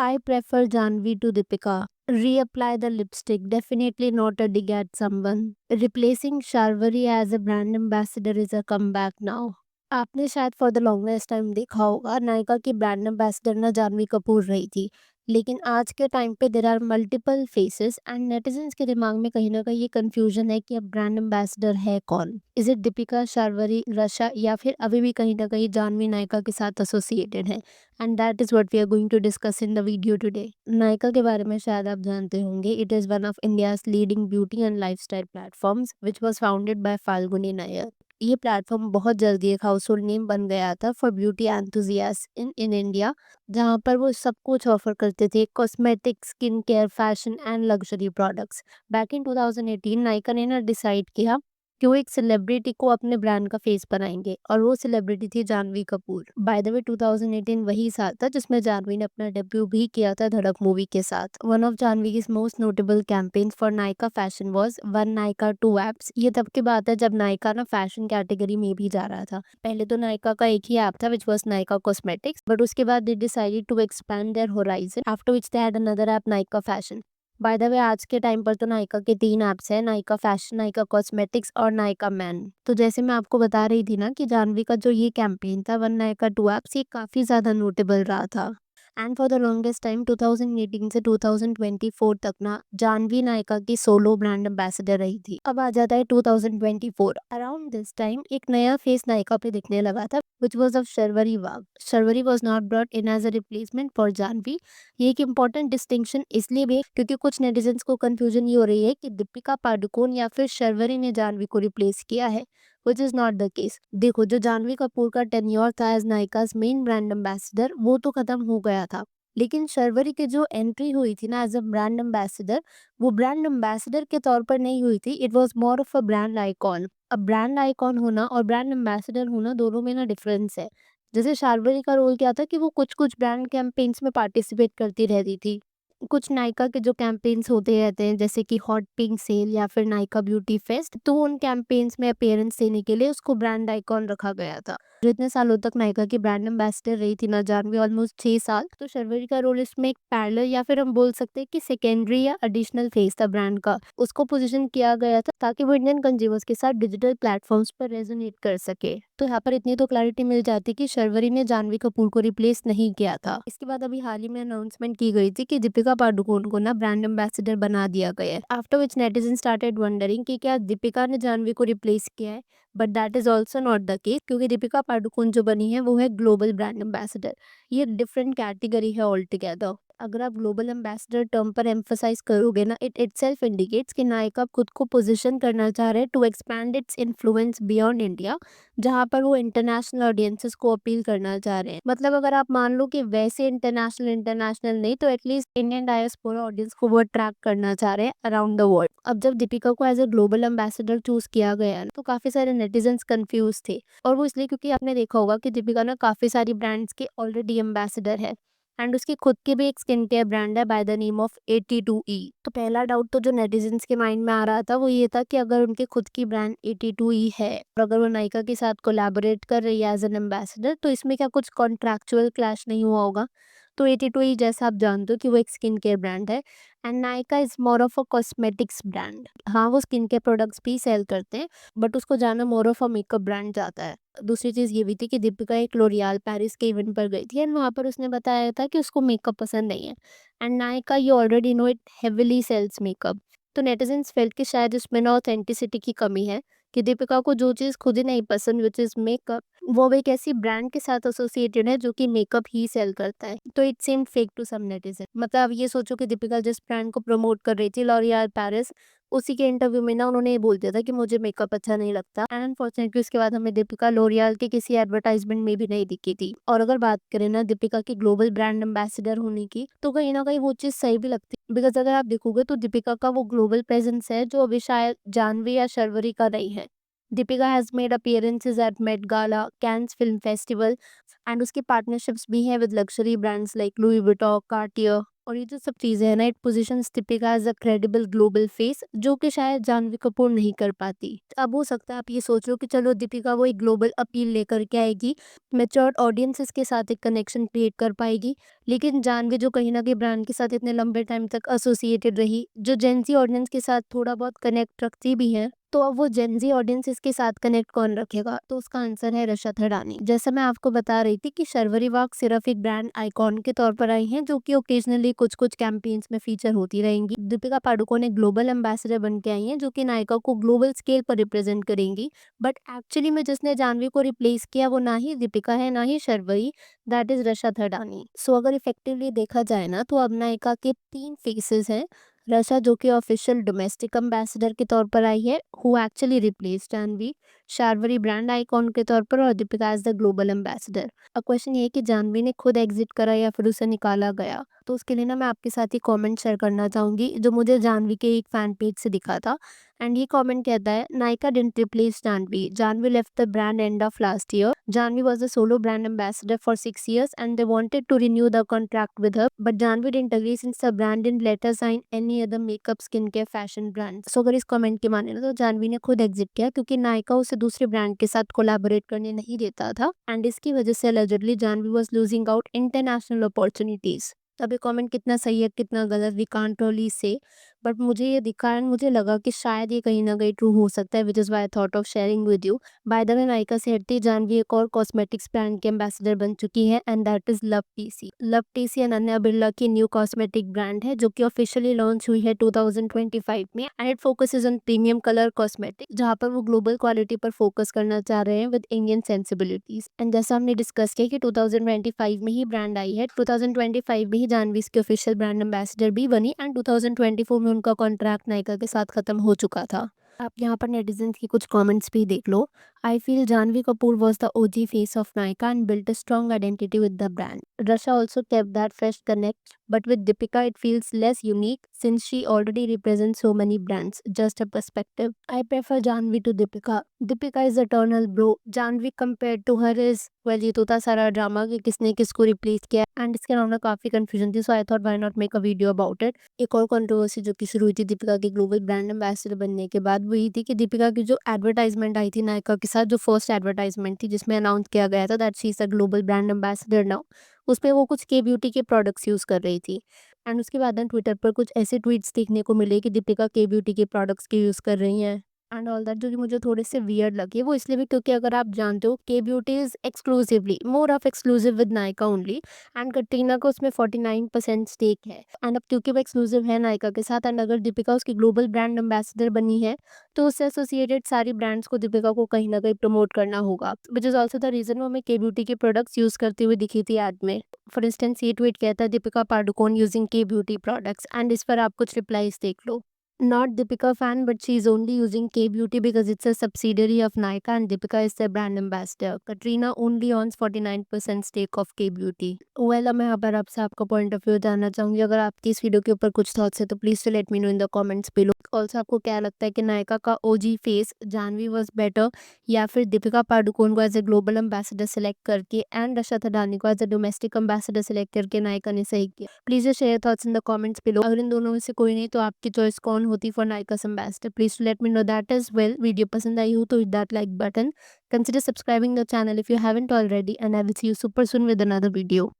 I prefer Janvi to Deepika. Reapply the lipstick, definitely not a dig at someone. Replacing Sharvari as a brand ambassador is a comeback now. आपने शायद for the longest time देखा होगा नायका की brand ambassador ना जानवी कपूर रही थी। लेकिन आज के टाइम पे there are multiple faces and netizens के दिमाग में कहीं ना कहीं ये कंफ्यूजन है कि अब ब्रांड एम्बेसडर है कौन। इज इट दीपिका, शार्वरी, रशा या फिर अभी भी कहीं ना कहीं जानवी नायका के साथ एसोसिएटेड है। And that is what we are going to discuss in the video today. Nykaa के बारे में शायद आप जानते होंगे, it is one of India's leading beauty and lifestyle platforms which was founded by Falguni Nayar. ये प्लेटफॉर्म बहुत जल्दी एक हाउसहोल्ड नेम बन गया था for beauty enthusiast in India, जहाँ पर वो सब कुछ ऑफर करते थे, cosmetics, skin care, fashion and luxury products. Back in 2018 Nykaa ने ना डिसाइड किया कि वो एक सेलिब्रिटी को अपने ब्रांड का फेस बनाएंगे और वो सेलिब्रिटी थी Janhvi Kapoor. By the way 2018 वही साल था जिसमें जानवी ने अपना डेब्यू भी किया था धड़क मूवी के साथ। वन ऑफ जानवी की most notable campaigns for Nykaa Fashion was one Nykaa two apps. ये तब की बात है जब नायका ना फैशन कैटेगरी में भी जा रहा था। पहले तो नायका का एक ही ऐप था which was Nykaa Cosmetics, but उसके बाद they decided to expand their horizon after which they had another app Nykaa Fashion. By the way आज के टाइम पर तो नायका के 3 ऐप्स हैं, नायका फैशन, नायका कॉस्मेटिक्स और नायका मैन। तो जैसे मैं आपको बता रही थी ना कि जानवी का जो ये कैंपेन था वन नायका टू ऐप्स, ये काफ़ी ज़्यादा नोटेबल रहा था। And for the longest time 2018 से 2024 तक ना जानवी नायका की सोलो ब्रांड एम्बेसडर रही थी। अब आ जाता है 2024। अराउंड दिस टाइम एक नया फेस नायका पे दिखने लगा था which was of Sharvari Wagh. Sharvari was not brought in as a replacement for Janvi. ये एक इम्पॉर्टेंट डिस्टिंक्शन इसलिए भी है क्योंकि कुछ नेटिजन्स को कंफ्यूजन ये हो रही है कि दीपिका पादुकोण या फिर शर्वरी ने जानवी को रिप्लेस किया है, which is not the case। देखो, जो जानवी कपूर का टेन्योर था एज नायकाज मेन ब्रांड एम्बेसडर वो तो खत्म हो गया था, लेकिन शर्वरी की जो एंट्री हुई थी ना एज अ ब्रांड एम्बेसडर, वो ब्रांड एम्बेसडर के तौर पर नहीं हुई थी, it was more of a brand icon. अब ब्रांड आइकॉन होना और ब्रांड एम्बेसडर होना दोनों में ना डिफरेंस है। जैसे शार्वरी का रोल क्या था कि वो कुछ कुछ ब्रांड कैंपेन्स में पार्टिसिपेट करती रहती थी। कुछ नायका के जो कैंपेन्स होते रहते हैं जैसे कि हॉट पिंक सेल या फिर नायका ब्यूटी फेस्ट, तो उन कैंपेन्स में अपीयरेंस देने के लिए उसको ब्रांड आइकॉन रखा गया था। जो इतने सालों तक नायका की ब्रांड एम्बेसडर रही थी ना जानवी, ऑलमोस्ट 6 साल, तो शर्वरी का रोल इसमें एक पैरेलल या फिर हम बोल सकते हैं कि सेकेंडरी या एडिशनल फेस था ब्रांड का। उसको पोजीशन किया गया था ताकि वो इंडियन कंज्यूमर्स के साथ डिजिटल प्लेटफॉर्म्स पर रेजोनेट कर सके। तो यहाँ पर इतनी तो क्लैरिटी मिल जाती कि शर्वरी ने जानवी कपूर को रिप्लेस नहीं किया था। इसके बाद अभी हाल ही में अनाउंसमेंट की गई थी कि दीपिका पादुकोण को ना ब्रांड एम्बेसडर बना दिया गया है। After which netizen started wondering कि क्या दीपिका ने जानवी को रिप्लेस किया है, but that is also not the case क्योंकि दीपिका पादुकोण जो बनी है वो है ग्लोबल ब्रांड एम्बेसडर। ये डिफरेंट कैटेगरी है ऑल टुगेदर। अगर आप ग्लोबल एम्बेसडर टर्म पर एम्फोसाइज करोगे ना, इट इटसेल्फ इंडिकेट्स कि नायका खुद को पोजीशन करना चाह रहे हैं to expand its influence beyond India, जहाँ पर वो इंटरनेशनल ऑडियंसेस को अपील करना चाह रहे हैं। मतलब अगर आप मान लो कि वैसे इंटरनेशनल इंटरनेशनल नहीं तो एटलीस्ट इंडियन डायस्पोरा ऑडियंस को वो अट्रैक्ट करना चाह रहे हैं अराउंड द वर्ल्ड। अब जब दीपिका को as a global ambassador choose किया गया ना, तो काफी सारे नेटिजन्स कंफ्यूज थे, और वो इसलिए क्योंकि आपने देखा होगा कि दीपिका ना काफी सारी ब्रांड्स के ऑलरेडी एम्बेसडर है एंड उसकी खुद की भी एक स्किन केयर ब्रांड है by the name of 82E। तो पहला डाउट तो जो नेटिजन्स के माइंड में आ रहा था वो ये था कि अगर उनकी खुद की ब्रांड 82E है और अगर वो नायका के साथ कोलैबोरेट कर रही है एज एन एम्बेसडर, तो इसमें क्या कुछ कॉन्ट्रैक्चुअल क्लैश नहीं हुआ होगा। तो 82E जैसा आप जानते हो कि वो एक स्किन केयर ब्रांड है and Nykaa is more of a cosmetics brand. हाँ, वो स्किन केयर प्रोडक्ट्स भी सेल करते हैं, बट उसको जाना more of a makeup brand जाता है। दूसरी चीज़ ये भी थी कि दीपिका एक लोरियल पेरिस के इवेंट पर गई थी एंड वहाँ पर उसने बताया था कि उसको मेकअप पसंद नहीं है and Nykaa, you already know it, heavily sells makeup. तो नेटिजन्स फेल्ट कि शायद उसमें ना ऑथेंटिसिटी की कमी है कि दीपिका को जो चीज़ खुद ही नहीं पसंद विच इज़ मेकअप, वो एक ऐसी ब्रांड के साथ एसोसिएटेड है जो कि मेकअप ही सेल करता है। तो it seemed fake to some netizen. मतलब अब ये सोचो कि दीपिका जिस ब्रांड को प्रमोट कर रही थी लॉरियल पेरिस, उसी के इंटरव्यू में ना उन्होंने ये बोल दिया था कि मुझे मेकअप अच्छा नहीं लगता एंड अनफॉर्चुनेटली उसके बाद हमें दीपिका लोरियल के किसी एडवर्टाइजमेंट में भी नहीं दिखी थी। और अगर बात करें ना दीपिका की ग्लोबल ब्रांड एम्बेसडर होने की, तो कहीं ना कहीं वो चीज़ सही भी लगती है, बिकॉज अगर आप देखोगे तो दीपिका का वो ग्लोबल प्रेजेंस है जो अभी शायद जानवी या शर्वरी का नहीं है। Deepika has made appearances at Met Gala, Cannes Film Festival and उसकी पार्टनरशिप्स भी हैं with luxury brands like Louis Vuitton, Cartier और ये जो सब चीज़ें हैं ना, it positions Deepika as a credible global face, जो कि शायद जानवी कपूर नहीं कर पाती। अब हो सकता है आप ये सोच लो कि चलो दीपिका वो एक ग्लोबल अपील लेकर के आएगी, मैच्योर्ड ऑडियंसेस के साथ एक कनेक्शन क्रिएट कर पाएगी, लेकिन जानवी जो कहीं न कहीं ब्रांड के साथ इतने लंबे टाइम तक एसोसिएटेड रही, जो जेन ज़ी ऑडियंस के साथ थोड़ा बहुत कनेक्ट रखती भी है, तो अब वो जेन ज़ी ऑडियंस इसके साथ कनेक्ट कौन रखेगा? तो उसका आंसर है रशा थडानी। जैसा मैं आपको बता रही थी कि शर्वरी वाघ सिर्फ एक ब्रांड आइकॉन के तौर पर आई हैं, जो कि ओकेजनली कुछ-कुछ कैंपेन्स में फीचर होती रहेंगी। दीपिका पादुकोण एक ग्लोबल एम्बेसडर बन के आई हैं, जो कि नायका को ग्लोबल स्केल पर रिप्रेजेंट करेंगी। बट एक्चुअली में जिसने जानवी को रिप्लेस किया वो ना ही दीपिका है, ना ही शर्वरी, दैट इज़ रशा थडानी। सो अगर इफेक्टिवली देखा जाए ना, तो अब नायका के 3 फेसेस हैं। रशा जो कि ऑफिशियल डोमेस्टिक एम्बेसडर के तौर पर आई है, who actually replaced Janhvi, Sharvari brand icon के तौर पर, और Deepika as the global ambassador. अब क्वेश्चन ये है कि जानवी ने खुद एग्जिट करा या फिर उसे निकाला गया? तो उसके लिए ना मैं आपके साथ ही कमेंट शेयर करना चाहूंगी, जो मुझे जानवी के एक फैन पेज से दिखा था। एंड ये कमेंट कहता है, Nykaa didn't replace Janhvi, Janhvi left the brand end of last year, Janhvi was a solo brand ambassador for 6 years and they wanted to renew the contract with her, but Janvi didn't agree since the brand didn't let her sign any other makeup, skincare, fashion brand. So अगर इस comment की माने ना, तो जानवी ने खुद exit किया क्योंकि नायका उसे दूसरे ब्रांड के साथ कोलैबोरेट करने नहीं देता था, एंड इसकी वजह से allegedly Janhvi was losing out international opportunities. अब ये कमेंट कितना सही है कितना गलत, we can't really say, but मुझे ये दिखा एंड मुझे लगा कि शायद ये कहीं ना कहीं ट्रू हो सकता है, which is why I thought of sharing with you. Bye the वे, नायका से हटती जानवी एक और कॉस्मेटिक्स ब्रांड के एम्बेसडर बन चुकी है, and that is love TC. Love TC Ananya Birla की न्यू कॉस्मेटिक ब्रांड है, जो कि ऑफिशियली लॉन्च हुई है 2025 में, and it focuses on premium colour cosmetic, जहाँ पर वो ग्लोबल क्वालिटी पर फोकस करना चाह रहे हैं विद इंडियन सेंसिबिलिटीज। एंड जैसा हमने डिस्कस किया कि 2025 में ही ब्रांड आई है, 2025 में ही जानवी इसकी ऑफिशियल ब्रांड एम्बेसडर भी बनी, एंड 2024 में उनका कॉन्ट्रैक्ट नायका के साथ खत्म हो चुका था। आप यहाँ पर नेटिजन्स की कुछ कमेंट्स भी देख लो। I feel Janhvi Kapoor was the OG face of Nykaa and built a strong identity with the brand. Rasha also kept that fresh connect, but with Deepika it feels less unique since she already represents so many brands. Just a perspective. I prefer Janvi to Deepika. Deepika is eternal bro. Janvi compared to her is, well, ये तो था सारा drama कि किसने किसको replace किया, and इसके नाम में काफी कंफ्यूजन थी, so I thought why not make a video about it. एक और कंट्रोवर्सी जो कि शुरू हुई थी दीपिका के ग्लोबल ब्रांड एम्बेसडर बनने के बाद, वो ये थी कि दीपिका की जो एडवर्टाइजमेंट आई थी नायका के साथ, जो फर्स्ट एडवर्टाइजमेंट थी जिसमें अनाउंस किया गया था that she is a global brand ambassador now, उसमें वो कुछ के ब्यूटी के प्रोडक्ट्स यूज़ कर रही थी। एंड उसके बाद ना ट्विटर पर कुछ ऐसे ट्वीट्स देखने को मिले कि दीपिका के ब्यूटी के प्रोडक्ट्स के यूज़ कर रही हैं, एंड ऑल दैट, जो कि मुझे थोड़े से वियर्ड लगे। वो इसलिए भी क्योंकि अगर आप जानते हो के beauty is exclusively more of exclusive with Nykaa only, and Katrina का उसमें 49% स्टेक है। एंड अब क्योंकि वो एक्सक्लूसिव है नायका के साथ, एंड अगर दीपिका उसकी ग्लोबल ब्रांड एम्बेसडर बनी है, तो उससे एसोसिएटेड सारी ब्रांड्स को दीपिका को कहीं ना कहीं प्रमोट करना होगा, which is also the reason वो हमें के ब्यूटी के प्रोडक्ट्स यूज़ करती हुई दिखी थी एड में। फॉर इंस्टेंस ये ट्वीट कहता है, दीपिका पादुकोण यूजिंग के ब्यूटी प्रोडक्ट्स, एंड इस पर आप कुछ रिप्लाईज देख लो। Not Deepika fan, but she's only using K Beauty because it's a subsidiary of Nykaa and Deepika is their brand ambassador. Katrina only owns 49% stake of K Beauty. Well, अब मैं यहाँ पर आपसे आपका पॉइंट ऑफ व्यू जानना चाहूँगी। अगर आपकी इस वीडियो के ऊपर कुछ थॉट्स है तो please to let me know in the comments below. Also आपको क्या लगता है कि नायका का OG face Janhvi was better, या फिर दीपिका पादुकोण को as a global ambassador select करके एंड रशा थडानी को as a domestic ambassador select करके नायका ने सही किया? Please share thoughts in the comments below. अगर इन दोनों में से कोई नहीं, तो आपकी चॉइस कौन होती for Nykaa's ambassador? Please let me know that as well. Video पसंद आई हो तो hit that like button. Consider subscribing the channel if you haven't already, and I will see you super soon with another video.